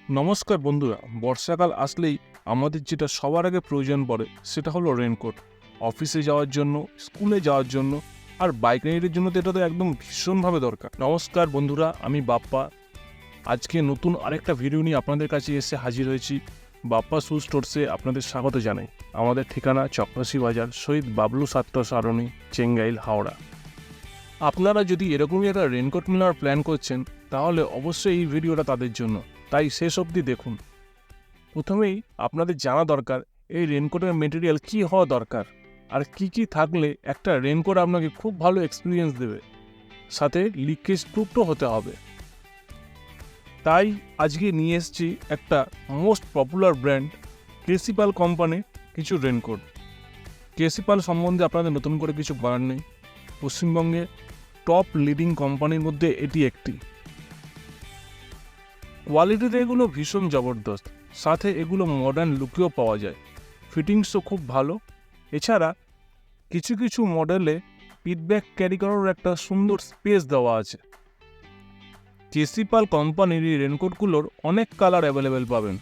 নমস্কার বন্ধুরা, বর্ষাকাল আসলেই আমাদের যেটা সবার আগে প্রয়োজন পড়ে সেটা হলো রেনকোট। অফিসে যাওয়ার জন্য, স্কুলে যাওয়ার জন্য আর বাইক রাইডের জন্য তো এটা তো একদম ভীষণভাবে দরকার। নমস্কার বন্ধুরা, আমি বাপ্পা। আজকে নতুন আরেকটা ভিডিও নিয়ে আপনাদের কাছে এসে হাজির হয়েছি। বাপ্পা শু স্টোরসে আপনাদের স্বাগত জানাই। আমাদের ঠিকানা চক্রাসি বাজার, শহীদ বাবলু ছাত্র সরণি, চেঙ্গাইল, হাওড়া। আপনারা যদি এরকমই একটা রেনকোট নেওয়ার প্ল্যান করছেন তাহলে অবশ্যই এই ভিডিওটা তাদের জন্য, তাই শেষ অবধি দেখুন। প্রথমেই আপনাদের জানা দরকার এই রেনকোটের মেটেরিয়াল কী হওয়া দরকার আর কি কি থাকলে একটা রেনকোট আপনাকে খুব ভালো এক্সপিরিয়েন্স দেবে, সাথে লিকেজ প্রুফও হতে হবে। তাই আজকে নিয়ে এসেছি একটা মোস্ট পপুলার ব্র্যান্ড কেসিপাল কোম্পানির কিছু রেনকোট। কেসিপাল সম্বন্ধে আপনাদের নতুন করে কিছু বলার নেই, পশ্চিমবঙ্গে টপ লিডিং কোম্পানির মধ্যে এটি একটি। কোয়ালিটিতে এগুলো ভীষণ জবরদস্ত, সাথে এগুলো মডার্ন লুকেও পাওয়া যায়, ফিটিংসও খুব ভালো। এছাড়া কিছু কিছু মডেলে পিঠব্যাগ ক্যারি করার একটা সুন্দর স্পেস দেওয়া আছে। কেসিপাল কোম্পানির এই রেনকোটগুলোর অনেক কালার অ্যাভেলেবেল পাবেন।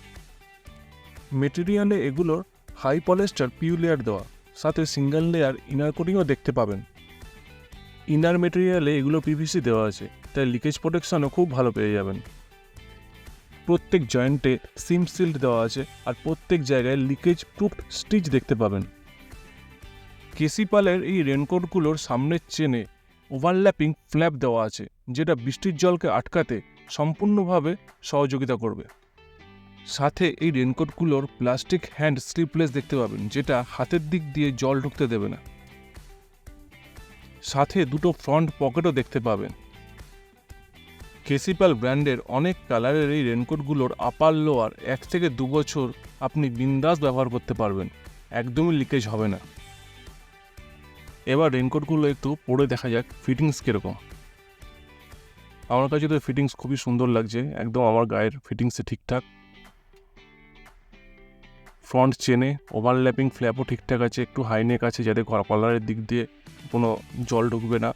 মেটেরিয়ালে এগুলোর হাই পলিস্টার পিউ লেয়ার দেওয়া, সাথে সিঙ্গেল লেয়ার ইনার কোটিংও দেখতে পাবেন। ইনার মেটেরিয়ালে এগুলো পিভিসি দেওয়া আছে, তাই লিকেজ প্রোটেকশনও খুব ভালো পেয়ে যাবেন। প্রত্যেক জয়েন্টে সিম সিল্ড দেওয়া আছে আর প্রত্যেক জায়গায় লিকেজ প্রুফ স্টিচ দেখতে পাবেন। কেসিপালের এই রেনকোটগুলোর সামনের চেনে ওভারল্যাপিং ফ্ল্যাপ দেওয়া আছে, যেটা বৃষ্টির জলকে আটকাতে সম্পূর্ণভাবে সহযোগিতা করবে। সাথে এই রেনকোটগুলোর প্লাস্টিক হ্যান্ড স্লিপলেস দেখতে পাবেন, যেটা হাতের দিক দিয়ে জল ঢুকতে দেবে না। সাথে দুটো ফ্রন্ট পকেটও দেখতে পাবেন। কেসিপাল ব্র্যান্ডের অনেক কালারের এই রেনকোটগুলোর আপার লোয়ার 1 থেকে 2 বছর আপনি বিন্দাস ব্যবহার করতে পারবেন, একদমই লিকেজ হবে না। এবার রেনকোটগুলো একটু পরে দেখা যাক ফিটিংস কীরকম। আমার কাছে তো ফিটিংস খুবই সুন্দর লাগছে, একদম আমার গায়ের ফিটিংসে ঠিকঠাক। ফ্রন্ট চেনে ওভারল্যাপিং ফ্ল্যাপও ঠিকঠাক আছে, একটু হাইনেক আছে যাতে কলারের দিক দিয়ে কোনো জল ঢুকবে না।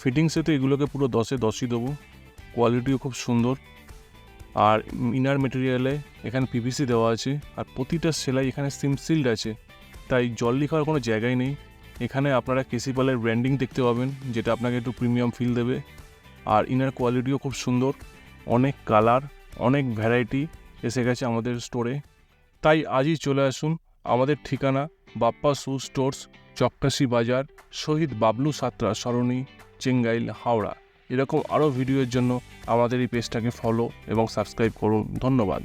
ফিটিংসে তো এগুলোকে পুরো 10-এ 10ই দেবো, কোয়ালিটিও খুব সুন্দর। আর ইনার মেটেরিয়ালে এখানে পিভিসি দেওয়া আছে আর প্রতিটা সেলাই এখানে সিমসিল্ড আছে, তাই জল লিক হওয়ার কোনো জায়গাই নেই। এখানে আপনারা কেসিপালের ব্র্যান্ডিং দেখতে পাবেন, যেটা আপনাকে একটু প্রিমিয়াম ফিল দেবে। আর ইনার কোয়ালিটিও খুব সুন্দর, অনেক কালার, অনেক ভ্যারাইটি এসে গেছে আমাদের স্টোরে। তাই আজই চলে আসুন। আমাদের ঠিকানা বাপ্পা শু স্টোর্স, চক্রাসি বাজার, শহীদ বাবলু ছাত্রা সরণি, চেঙ্গাইল, হাওড়া। এরকম আরও ভিডিওর জন্য আমাদের এই পেজটাকে ফলো এবং সাবস্ক্রাইব করুন। ধন্যবাদ।